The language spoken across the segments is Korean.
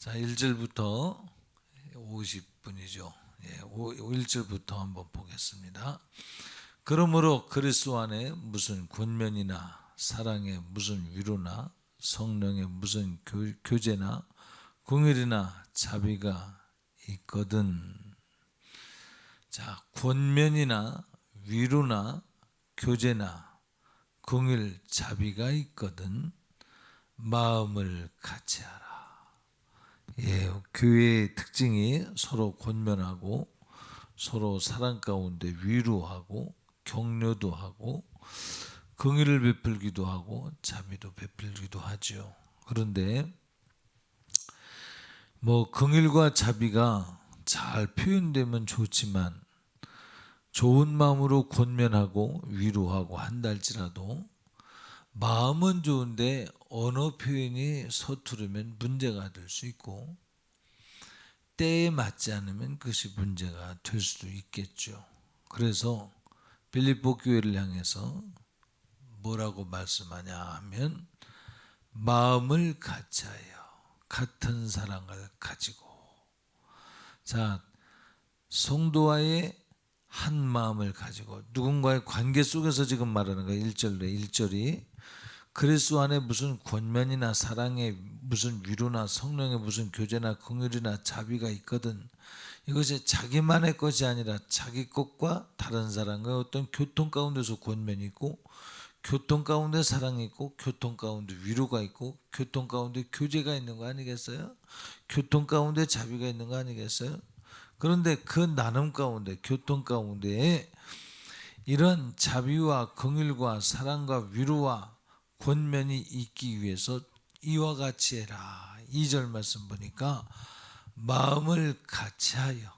자, 1절부터 50분이죠. 1절부터 한번 보겠습니다. 그러므로 그리스도 안에 무슨 권면이나 사랑의 무슨 위로나 성령의 무슨 교제나 공일이나 자비가 있거든. 자, 권면이나 위로나 교제나 공일 자비가 있거든 마음을 같이 하라. 교회의 특징이 서로 권면하고 서로 사랑 가운데 위로하고 격려도 하고 긍휼을 베풀기도 하고 자비도 베풀기도 하죠. 그런데 긍휼과 자비가 잘 표현되면 좋지만 좋은 마음으로 권면하고 위로하고 한다 할지라도 마음은 좋은데 언어 표현이 서투르면 문제가 될 수 있고 때에 맞지 않으면 그것이 문제가 될 수도 있겠죠. 그래서 빌립보 교회를 향해서 뭐라고 말씀하냐 하면 마음을 같이 하여 같은 사랑을 가지고, 자, 성도와의 한 마음을 가지고 누군가의 관계 속에서 지금 말하는 거예요. 1절이 그리스도 안에 무슨 권면이나 사랑의 무슨 위로나 성령의 무슨 교제나 긍휼이나 자비가 있거든. 이것이 자기만의 것이 아니라 자기 것과 다른 사람과 어떤 교통 가운데서 권면이 있고 교통 가운데 사랑이 있고 교통 가운데 위로가 있고 교통 가운데 교제가 있는 거 아니겠어요? 교통 가운데 자비가 있는 거 아니겠어요? 그런데 그 나눔 가운데 교통 가운데에 이런 자비와 긍휼과 사랑과 위로와 권면이 있기 위해서 이와 같이 해라. 2절 말씀 보니까 마음을 같이 하여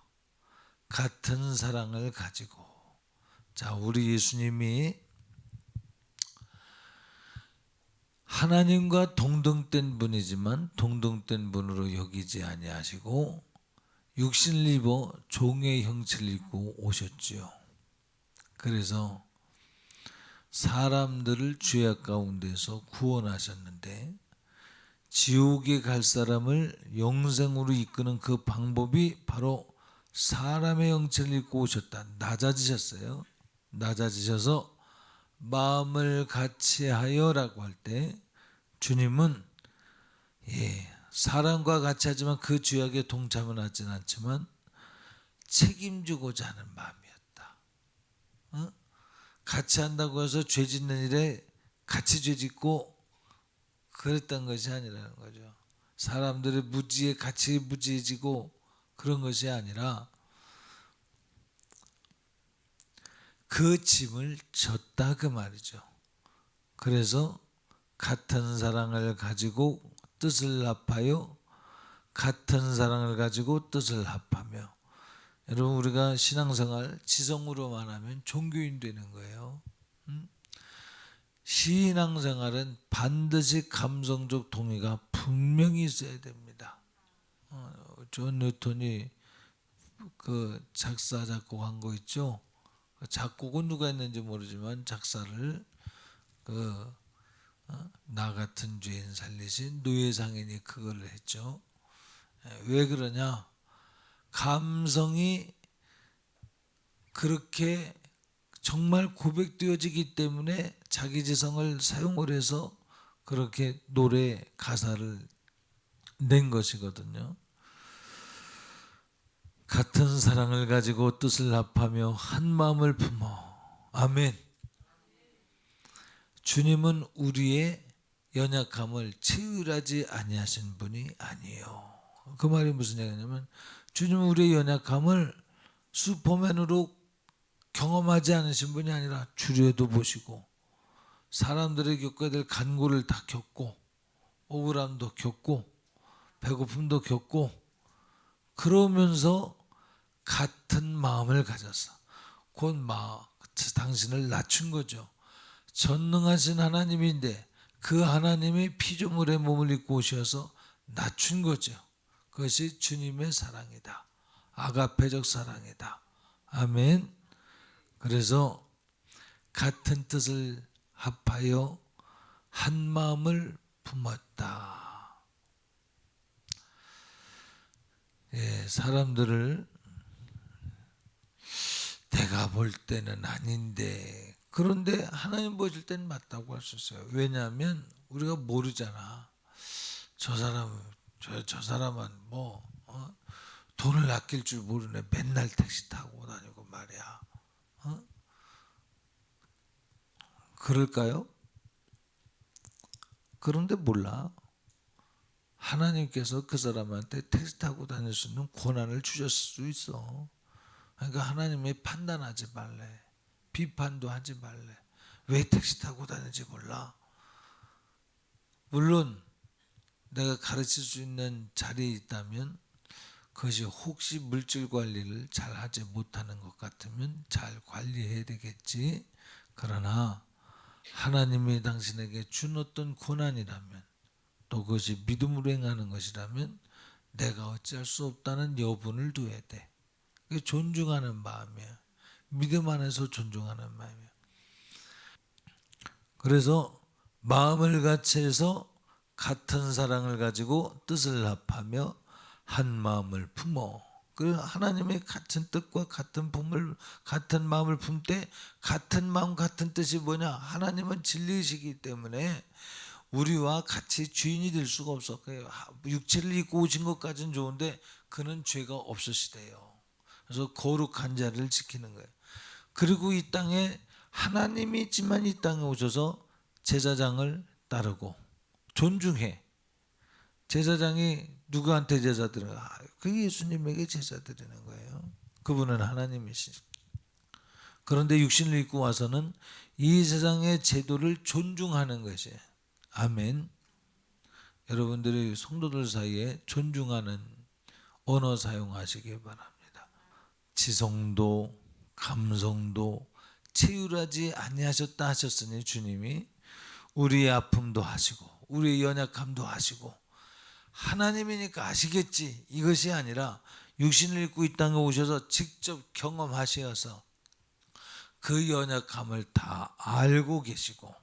같은 사랑을 가지고, 자, 우리 예수님이 하나님과 동등된 분이지만 동등된 분으로 여기지 아니하시고 육신을 입어 종의 형체를 입고 오셨지요. 그래서 사람들을 죄악 가운데서 구원하셨는데 지옥에 갈 사람을 영생으로 이끄는 그 방법이 바로 사람의 형체를 입고 오셨다. 낮아지셨어요. 낮아지셔서 마음을 같이 하여라고 할 때 주님은 사람과 같이 하지만 그 죄악에 동참은 하진 않지만 책임지고자 하는 마음이었다. 같이 한다고 해서 죄 짓는 일에 같이 죄 짓고 그랬던 것이 아니라는 거죠. 사람들의 무지에 같이 무지해지고 그런 것이 아니라 그 짐을 졌다 그 말이죠. 그래서 같은 사랑을 가지고 뜻을 합하여 같은 사랑을 가지고 뜻을 합하며, 여러분 우리가 신앙생활 지성으로만 하면 종교인 되는 거예요. 신앙생활은 반드시 감성적 동의가 분명히 있어야 됩니다. 존 뉴턴이 그 작사 작곡한 거 있죠. 작곡은 누가 했는지 모르지만 작사를 나 같은 죄인 살리신 노예상인이 그걸 했죠. 왜 그러냐? 감성이 그렇게 정말 고백되어지기 때문에 자기 지성을 사용을 해서 그렇게 노래 가사를 낸 것이거든요. 같은 사랑을 가지고 뜻을 합하며 한 마음을 품어. 아멘. 주님은 우리의 연약함을 체휼하지 아니하신 분이 아니에요. 그 말이 무슨 얘기냐면 주님은 우리의 연약함을 슈퍼맨으로 경험하지 않으신 분이 아니라 주례도 보시고 사람들이 겪어야 될 간고를 다 겪고 억울함도 겪고 배고픔도 겪고 그러면서 같은 마음을 가졌어. 곧 당신을 낮춘 거죠. 전능하신 하나님인데 그 하나님의 피조물의 몸을 입고 오셔서 낮춘 거죠. 그것이 주님의 사랑이다. 아가페적 사랑이다. 아멘. 그래서 같은 뜻을 합하여 한 마음을 품었다. 사람들을 내가 볼 때는 아닌데, 그런데 하나님 보실 때는 맞다고 할 수 있어요. 왜냐하면 우리가 모르잖아. 저 사람은 저 사람은 뭐 돈을 아낄 줄 모르네. 맨날 택시 타고 다니고 말이야. 어? 그럴까요? 그런데 몰라. 하나님께서 그 사람한테 택시 타고 다닐 수 있는 권한을 주셨을 수 있어. 그러니까 하나님이 판단하지 말래. 비판도 하지 말래. 왜 택시 타고 다니는지 몰라. 물론 내가 가르칠 수 있는 자리에 있다면 그것이 혹시 물질 관리를 잘 하지 못하는 것 같으면 잘 관리해야 되겠지. 그러나 하나님이 당신에게 준 어떤 고난이라면, 또 그것이 믿음으로 행하는 것이라면 내가 어찌할 수 없다는 여분을 둬야 돼. 그게 존중하는 마음이야. 믿음 안에서 존중하는 마음이야. 그래서 마음을 같이 해서 같은 사랑을 가지고 뜻을 합하며 한 마음을 품어. 그 하나님의 같은 뜻과 같은 품을, 같은 마음을 품 때 같은 마음 같은 뜻이 뭐냐? 하나님은 진리이시기 때문에 우리와 같이 주인이 될 수가 없어. 육체를 입고 오신 것까지는 좋은데 그는 죄가 없으시대요. 그래서 거룩한 자를 지키는 거예요. 그리고 이 땅에 하나님이 있지만 이 땅에 오셔서 제사장을 따르고 존중해. 제사장이 누구한테 제사 드려요? 그 예수님에게 제사 드리는 거예요. 그분은 하나님이시죠. 그런데 육신을 입고 와서는 이 세상의 제도를 존중하는 것이에요. 아멘. 여러분들이 성도들 사이에 존중하는 언어 사용하시기 바랍니다. 지성도 감성도 체휼하지 아니하셨다 하셨으니 주님이 우리의 아픔도 하시고 우리의 연약함도 하시고, 하나님이니까 아시겠지 이것이 아니라 육신을 입고 이 땅에 오셔서 직접 경험하셔서 그 연약함을 다 알고 계시고,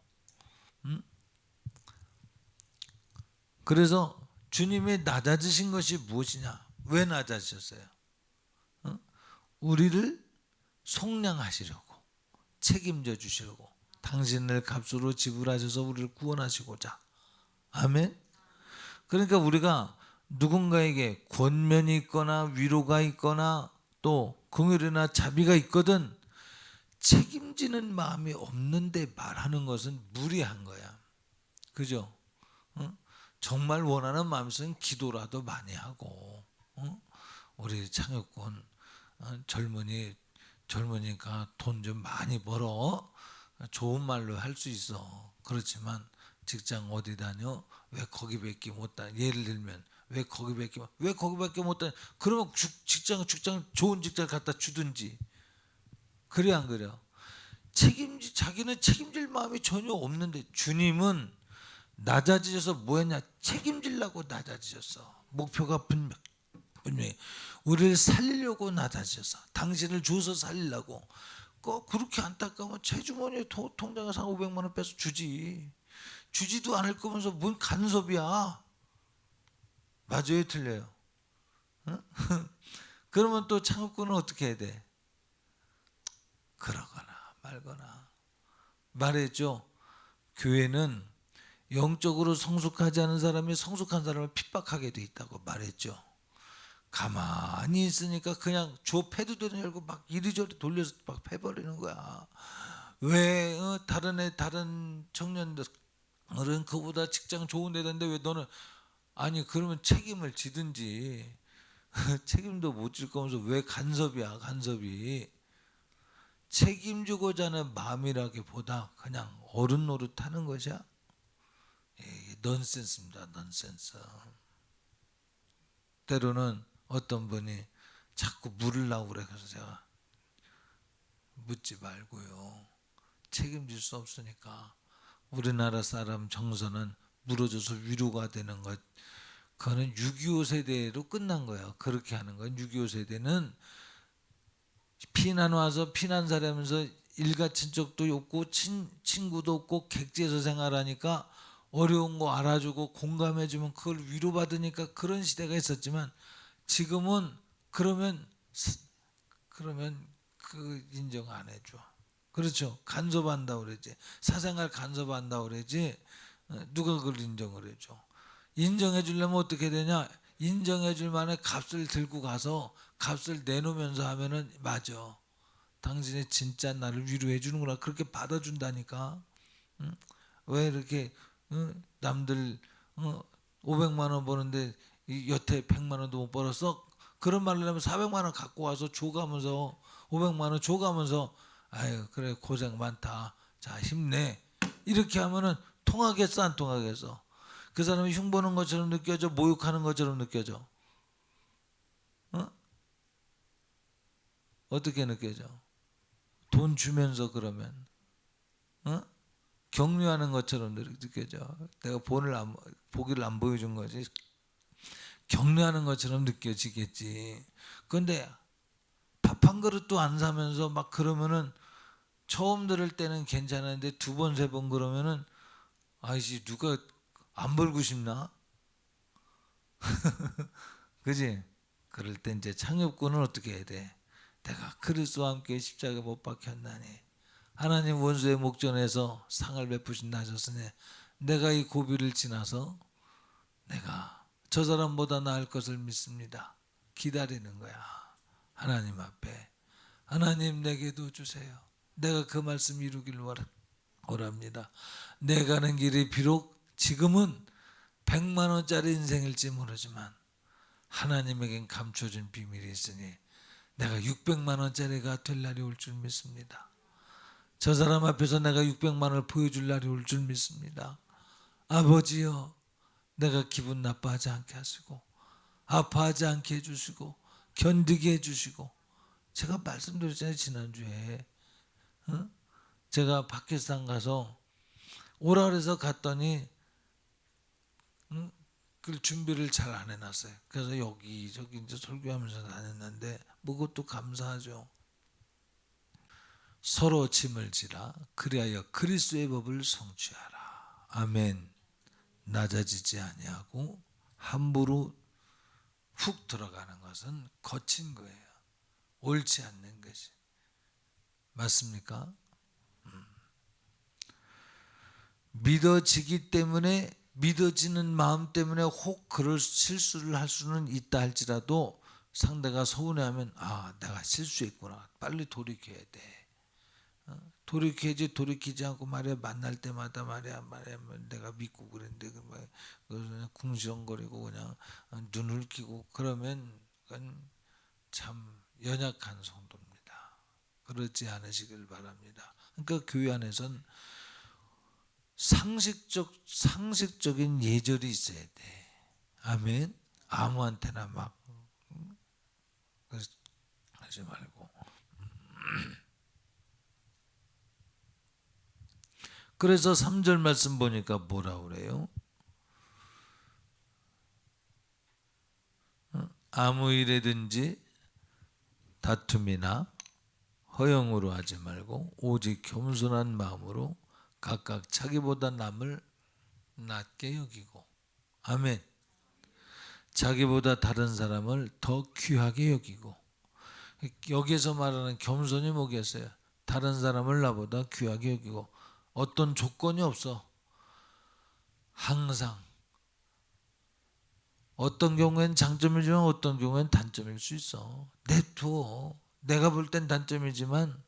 그래서 주님이 낮아지신 것이 무엇이냐? 왜 낮아지셨어요? 우리를 속량하시려고, 책임져 주시려고, 당신을 값으로 지불하셔서 우리를 구원하시고자. 아멘. 그러니까 우리가 누군가에게 권면이 있거나 위로가 있거나 또 긍휼이나 자비가 있거든 책임지는 마음이 없는데 말하는 것은 무리한 거야. 그죠? 어? 정말 원하는 마음에서는 기도라도 많이 하고, 우리 창혁군 젊으니까 돈 좀 많이 벌어. 좋은 말로 할 수 있어. 그렇지만 직장 어디 다녀? 왜 거기밖에 못 다녀? 예를 들면 왜 거기밖에 못 다녀? 그러면 직장 좋은 직장 갖다 주든지. 그래 안 그래요? 자기는 책임질 마음이 전혀 없는데 주님은 낮아지셔서 뭐했냐? 책임지려고 낮아지셨어. 목표가 분명히 우리를 살리려고 낮아지셔서, 당신을 줘서 살리려고. 그렇게 안타까우면 제 주머니에 통장에서 500만 원 빼서 주지도 않을 거면서 뭔 간섭이야. 맞아요, 틀려요? 응? 그러면 또 창업군은 어떻게 해야 돼? 그러거나 말거나. 말했죠. 교회는 영적으로 성숙하지 않은 사람이 성숙한 사람을 핍박하게 돼 있다고 말했죠. 가만히 있으니까 그냥 줘 패도 되는 열고 막 이리저리 돌려서 막 패버리는 거야. 왜 다른 청년들은 그보다 직장 좋은 데던데 왜 너는, 아니 그러면 책임을 지든지. 책임도 못 질 거면서 왜 간섭이야? 간섭이 책임지고자 하는 마음이라기보다 그냥 어른 노릇하는 것이야. 넌센스입니다. 넌센스. 때로는 어떤 분이 자꾸 물으려고 그래. 그래서 제가 묻지 말고요. 책임질 수 없으니까. 우리나라 사람 정서는 물어줘서 위로가 되는 것. 그거는 6.25 세대로 끝난 거예요. 그렇게 하는 건 6.25 세대는 피난 와서 피난살이 하면서 일가 친척도 없고 친구도 없고 객지에서 생활하니까 어려운 거 알아주고 공감해주면 그걸 위로받으니까 그런 시대가 있었지만, 지금은 그러면 그러면 그 인정 안 해줘. 그렇죠. 간섭한다고 그러지. 사생활 간섭한다고 그러지. 누가 그걸 인정을 해줘. 인정해 주려면 어떻게 되냐. 인정해 줄 만한 값을 들고 가서 값을 내놓으면서 하면은 맞아. 당신이 진짜 나를 위로해 주는구나. 그렇게 받아준다니까. 응? 왜 이렇게 남들 500만 원 버는데 여태 100만 원도 못 벌었어? 그런 말을 하면 400만 원 갖고 와서 줘가면서 500만 원 줘가면서 아유 그래 고생 많다. 자 힘내. 이렇게 하면은 통하겠어 안 통하겠어? 그 사람이 흉보는 것처럼 느껴져? 모욕하는 것처럼 느껴져? 어? 어떻게 느껴져? 돈 주면서 그러면 어? 격려하는 것처럼 느껴져. 내가 보기를 안 보여준 거지. 격려하는 것처럼 느껴지겠지. 그런데 밥 한 그릇도 안 사면서 막 그러면은 처음 들을 때는 괜찮은데 두 번, 세 번 그러면은 아이씨 누가 안 벌고 싶나? 그지? 그럴 때 이제 창업군은 어떻게 해야 돼? 내가 그리스도와 함께 십자가에 못 박혔나니 하나님 원수의 목전에서 상을 베푸신다 하셨으니 내가 이 고비를 지나서 내가 저 사람보다 나을 것을 믿습니다. 기다리는 거야. 하나님 앞에. 하나님 내게도 주세요. 내가 그 말씀 이루길 원합니다. 내 가는 길이 비록 지금은 100만 원짜리 인생일지 모르지만 하나님에겐 감춰진 비밀이 있으니 내가 600만 원짜리가 될 날이 올 줄 믿습니다. 저 사람 앞에서 내가 600만 원을 보여줄 날이 올 줄 믿습니다. 아버지여 내가 기분 나빠하지 않게 하시고 아파하지 않게 해주시고 견디게 해주시고 제가 말씀드렸잖아요 지난주에 제가 파키스탄 가서 오라 그래서 갔더니 그 준비를 잘 안 해놨어요. 그래서 여기저기 이제 설교하면서 다녔는데 뭐 그것도 감사하죠. 서로 짐을 지라 그리하여 그리스도의 법을 성취하라. 아멘. 낮아지지 아니하고 함부로 훅 들어가는 것은 거친 거예요. 옳지 않는 것이. 맞습니까? 믿어지기 때문에 믿어지는 마음 때문에 혹 그럴 실수를 할 수는 있다 할지라도 상대가 서운해하면 아 내가 실수했구나 빨리 돌이켜야 돼. 돌이켜야지 돌이키지 않고 말이야 만날 때마다 말이야 내가 믿고 그랬는데 그냥 궁시렁거리고 그냥 눈을 끼고 그러면 그건 참 연약한 성도입니다. 그렇지 않으시길 바랍니다. 그러니까 교회 안에선 상식적인 예절이 있어야 돼. 아멘. 아무한테나 막 하지 말고. 그래서 3절 말씀 보니까 뭐라 그래요? 아무 일에든지 다툼이나 허영으로 하지 말고 오직 겸손한 마음으로 각각 자기보다 남을 낮게 여기고 아멘. 자기보다 다른 사람을 더 귀하게 여기고 여기에서 말하는 겸손이 뭐겠어요? 다른 사람을 나보다 귀하게 여기고 어떤 조건이 없어. 항상 어떤 경우엔 장점이지만 어떤 경우엔 단점일 수 있어. 냅둬. 내가 볼 땐 단점이지만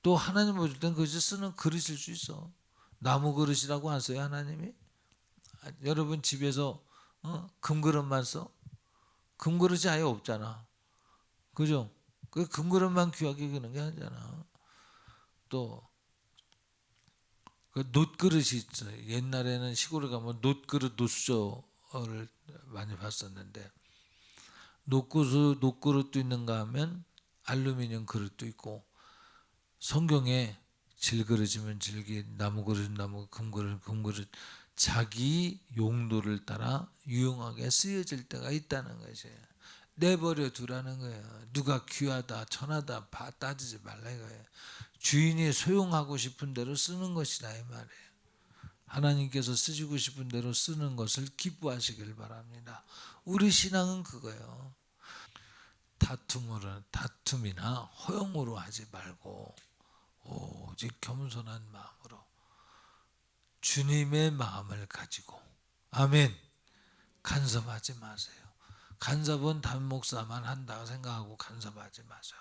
또 하나님 보실 땐 그것이 쓰는 그릇일 수 있어. 나무 그릇이라고 안 써요 하나님이? 여러분 집에서 금그릇만 써? 금그릇이 아예 없잖아. 그죠? 그 금그릇만 귀하게 여기는 게 아니잖아. 또 그 놋그릇이 있어요. 옛날에는 시골에 가면 놋그릇, 놋수저를 많이 봤었는데 놋그릇도 있는가 하면 알루미늄 그릇도 있고 성경에 질그릇이면 질기, 나무그릇 나무, 금그릇 금그릇 자기 용도를 따라 유용하게 쓰여질 때가 있다는 것이에요. 내버려 두라는 거예요. 누가 귀하다 천하다 따지지 말라 이거예요. 주인이 소용하고 싶은 대로 쓰는 것이다 이 말이에요. 하나님께서 쓰시고 싶은 대로 쓰는 것을 기뻐하시길 바랍니다. 우리 신앙은 그거예요. 다툼이나 허용으로 하지 말고 오직 겸손한 마음으로 주님의 마음을 가지고, 아멘. 간섭하지 마세요. 간섭은 담임 목사만 한다고 생각하고 간섭하지 마세요.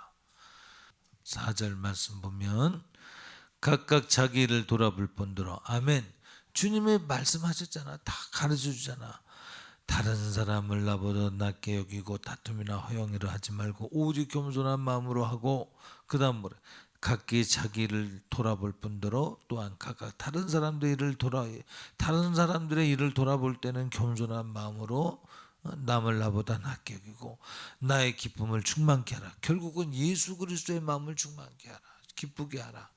4절 말씀 보면 각각 자기 일을 돌아볼 뿐더러, 아멘. 주님이 말씀하셨잖아. 다 가르쳐 주잖아. 다른 사람을 나보다 낮게 여기고 다툼이나 허영이라 하지 말고 오직 겸손한 마음으로 하고, 그 다음 뭐래? 각기 자기 일을 돌아볼 뿐더러 또한 각각 다른 사람들의 일을 돌아볼 때는 겸손한 마음으로 남을 나보다 낮게 여기고 나의 기쁨을 충만케 하라. 결국은 예수 그리스도의 마음을 충만케 하라. 기쁘게 하라.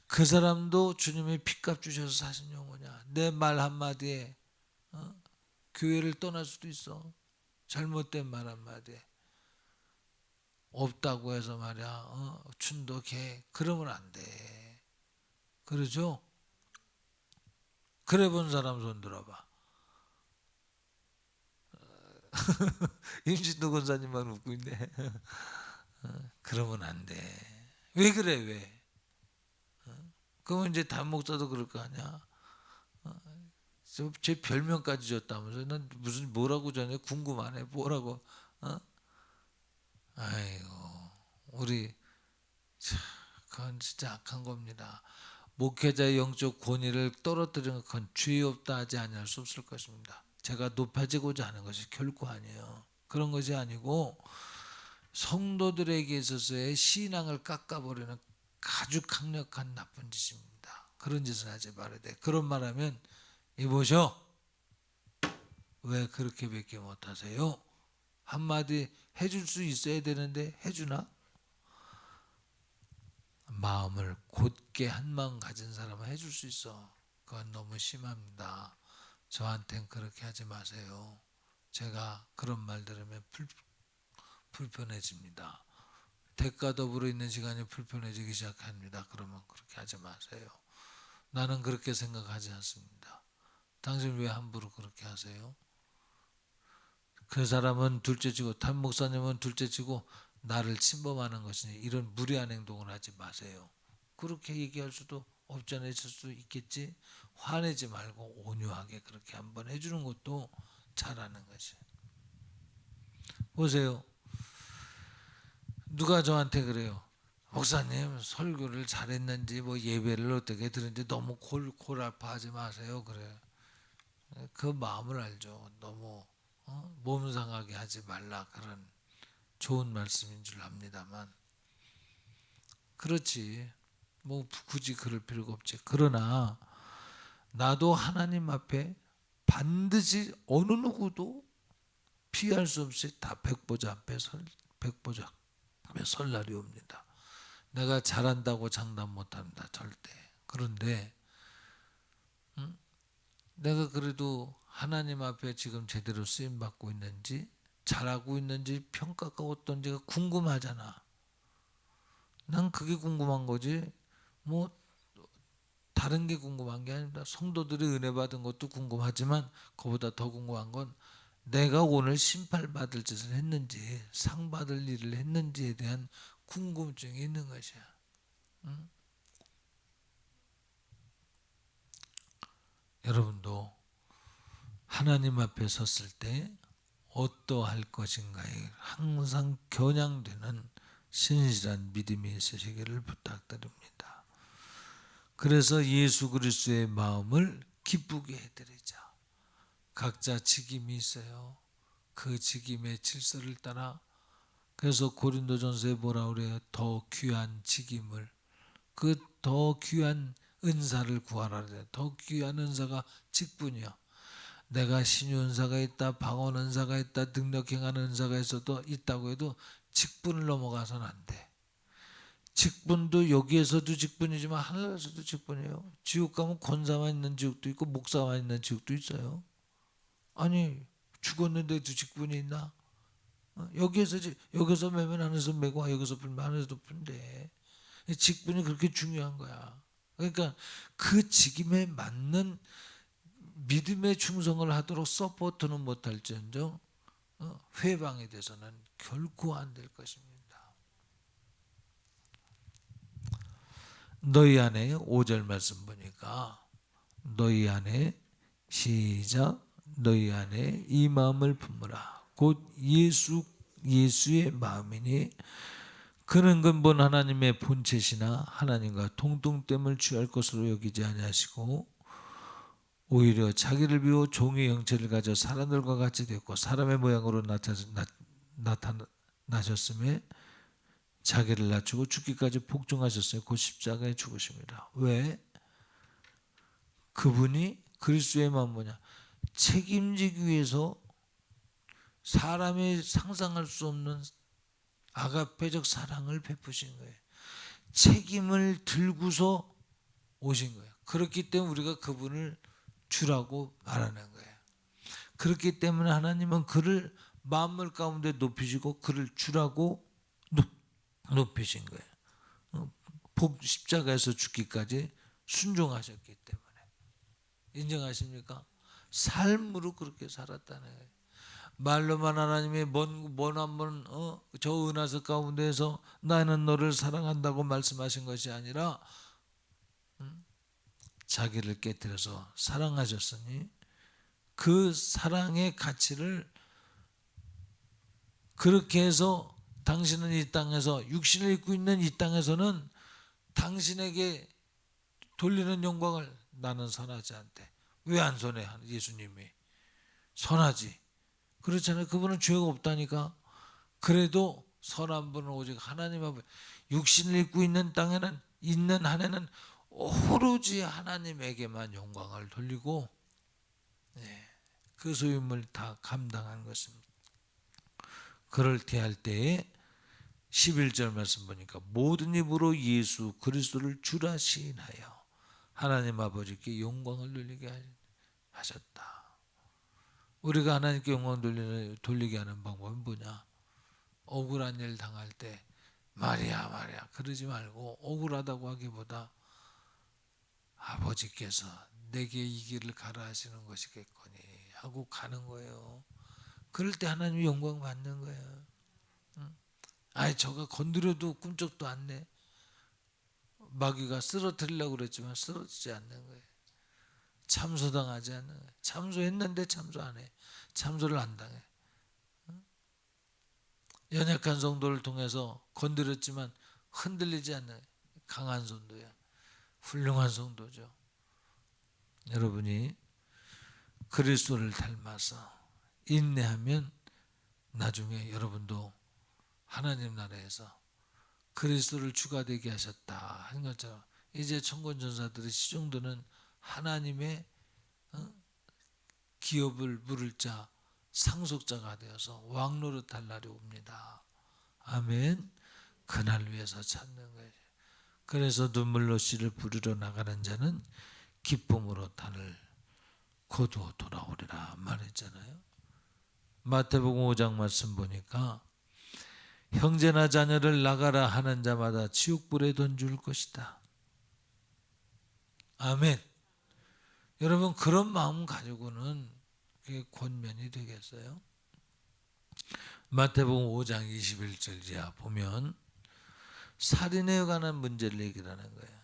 그 사람도 주님의 피값 주셔서 사신 영혼이야. 내 말 한마디에 교회를 떠날 수도 있어. 잘못된 말 한마디에. 없다고 해서 말이야 춘덕해 그러면 안 돼. 그러죠? 그래 본 사람 손 들어봐. 임신도 권사님만 웃고 있네. 그러면 안 돼. 왜 그래 왜? 그러면 이제 담임 목사도 그럴 거 아니야. 제 별명까지 줬다면서. 난 무슨 뭐라고 전해 궁금하네. 뭐라고? 아이고 우리 그건 진짜 악한 겁니다. 목회자의 영적 권위를 떨어뜨리는 건 죄 없다 하지 아니할 수 없을 것입니다. 제가 높아지고자 하는 것이 결코 아니에요. 그런 것이 아니고 성도들에게 있어서의 신앙을 깎아버리는 아주 강력한 나쁜 짓입니다. 그런 짓을 하지 말아야 돼. 그런 말하면 이보셔, 왜 그렇게 밖에 못하세요? 한마디 해줄 수 있어야 되는데 해주나? 마음을 곧게 한 마음 가진 사람은 해줄 수 있어. 그건 너무 심합니다. 저한텐 그렇게 하지 마세요. 제가 그런 말 들으면 불편해집니다. 대가 더불어 있는 시간이 불편해지기 시작합니다. 그러면 그렇게 하지 마세요. 나는 그렇게 생각하지 않습니다. 당신 왜 함부로 그렇게 하세요? 그 사람은 둘째치고 담임 목사님은 둘째치고 나를 침범하는 것이니 이런 무례한 행동을 하지 마세요. 그렇게 얘기할 수도 없지 않아 있을 수 있겠지. 화내지 말고 온유하게 그렇게 한번 해주는 것도 잘하는 것이에요. 보세요. 누가 저한테 그래요. 목사님 설교를 잘했는지 뭐 예배를 어떻게 들은지 너무 골 아파하지 마세요. 그래. 그 마음을 알죠. 너무 몸 상하게 하지 말라, 그런 좋은 말씀인 줄 압니다만, 그렇지 뭐 굳이 그럴 필요가 없지. 그러나 나도 하나님 앞에 반드시 어느 누구도 피할 수 없이 다 백보자 앞에 설 날이 옵니다. 내가 잘한다고 장담 못합니다. 절대. 그런데 내가 그래도 하나님 앞에 지금 제대로 쓰임받고 있는지 잘하고 있는지 평가가 어떤지가 궁금하잖아. 난 그게 궁금한 거지. 뭐 다른 게 궁금한 게 아닙니다. 성도들이 은혜 받은 것도 궁금하지만 그보다 더 궁금한 건 내가 오늘 심판받을 짓을 했는지 상 받을 일을 했는지에 대한 궁금증이 있는 것이야. 응? 여러분도 하나님 앞에 섰을 때 어떠할 것인가에 항상 겨냥되는 신실한 믿음이 있으시기를 부탁드립니다. 그래서 예수 그리스도의 마음을 기쁘게 해드리자. 각자 직임이 있어요. 그 직임의 질서를 따라. 그래서 고린도전서에 뭐라 그래요? 더 귀한 직임을, 그 더 귀한 은사를 구하라 그래요. 더 귀한 은사가 직분이야. 내가 신유 은사가 있다, 방언 은사가 있다, 능력 행하는 은사가 있다고 해도 직분을 넘어가서는 안 돼. 직분도 여기에서도 직분이지만 하늘에서도 직분이에요. 지옥 가면 권사만 있는 지옥도 있고 목사만 있는 지옥도 있어요. 아니 죽었는데도 직분이 있나? 여기서 매면 하늘에서 매고 여기서 풀면 하늘에서도 푼대. 직분이 그렇게 중요한 거야. 그러니까 그 직임에 맞는 믿음의 충성을 하도록 서포트는 못할지언정 회방이 돼서는 결코 안 될 것입니다. 너희 안에 5절 말씀 보니까 너희 안에 시작 너희 안에 이 마음을 품으라 곧 예수의 마음이니 그는 근본 하나님의 본체시나 하나님과 동등됨을 취할 것으로 여기지 아니하시고 오히려 자기를 비워 종의 형체를 가져 사람들과 같이 되었고 사람의 모양으로 나타나셨음에 자기를 낮추고 죽기까지 복종하셨어요. 곧 십자가에 죽으십니다. 왜? 그분이 그리스도의 마음 뭐냐? 책임지기 위해서 사람이 상상할 수 없는 아가페적 사랑을 베푸신 거예요. 책임을 들고서 오신 거예요. 그렇기 때문에 우리가 그분을 주라고 말하는 거예요. 그렇기 때문에 하나님은 그를 만물 가운데 높이시고 그를 주라고 높이신 거예요. 십자가에서 죽기까지 순종하셨기 때문에. 인정하십니까? 삶으로 그렇게 살았다는 거예요. 말로만 하나님의 먼 한번 저 은하석 가운데에서 나는 너를 사랑한다고 말씀하신 것이 아니라 자기를 깨뜨려서 사랑하셨으니 그 사랑의 가치를 그렇게 해서 당신은 이 땅에서 육신을 입고 있는 이 땅에서는 당신에게 돌리는 영광을 나는 선하지 않대. 왜 안 선해? 예수님이 선하지. 그렇잖아요. 그분은 죄가 없다니까. 그래도 선한 분은 오직 하나님 앞에 육신을 입고 있는 땅에는 있는 한에는 오로지 하나님에게만 영광을 돌리고 그 소임을 다 감당한 것입니다. 그럴 때 할 때에 11절 말씀 보니까 모든 입으로 예수 그리스도를 주라 시인하여 하나님 아버지께 영광을 돌리게 하셨다. 우리가 하나님께 영광 돌리게 하는 방법은 뭐냐? 억울한 일 당할 때 말이야 그러지 말고 억울하다고 하기보다 아버지께서 내게 이 길을 가라 하시는 것이겠거니 하고 가는 거예요. 그럴 때 하나님이 영광 받는 거예요. 아이 저가 건드려도 꿈쩍도 안 내. 마귀가 쓰러뜨리려고 그랬지만 쓰러지지 않는 거예요. 참소당하지 않는 거예요. 참소했는데 참소 안 해. 참소를 안 당해. 연약한 성도를 통해서 건드렸지만 흔들리지 않는 강한 성도야. 훌륭한 성도죠. 여러분이 그리스도를 닮아서 인내하면 나중에 여러분도 하나님 나라에서 그리스도를 주가 되게 하셨다 하는 것처럼 이제 천군천사들의 시종도는 하나님의 기업을 물을 자 상속자가 되어서 왕노릇할 날이 옵니다. 아멘. 그날 위해서 찾는 거예요. 그래서 눈물로 씨를 부리러 나가는 자는 기쁨으로 단을 거두어 돌아오리라 말했잖아요. 마태복음 5장 말씀 보니까 형제나 자녀를 나가라 하는 자마다 지옥불에 던질 것이다. 아멘. 여러분 그런 마음 가지고는 그게 권면이 되겠어요? 마태복음 5장 21절 이하 보면 살인에 관한 문제를 얘기하는 거예요.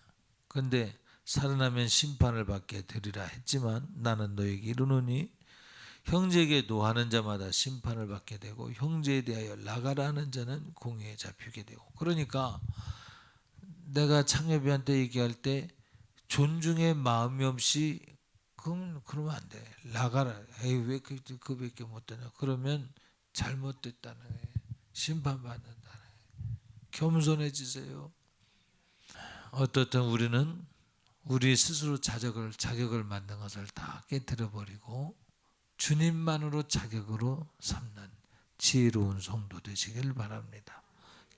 그런데 살인하면 심판을 받게 되리라 했지만 나는 너에게 이르노니 형제에게 노하는 자마다 심판을 받게 되고 형제에 대하여 나가라 하는 자는 공의에 잡히게 되고. 그러니까 내가 창엽이한테 얘기할 때 존중의 마음이 없이 그러면 안 돼. 나가라. 에이 왜 그밖에 못 되냐. 그러면 잘못됐다는 거예요. 심판받는다는 거예요. 겸손해지세요. 어떻든 우리는 우리 스스로 자격을 만든 것을 다 깨뜨려 버리고 주님만으로 자격으로 삼는 지혜로운 성도 되시길 바랍니다.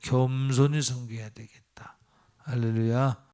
겸손히 섬겨야 되겠다. 할렐루야.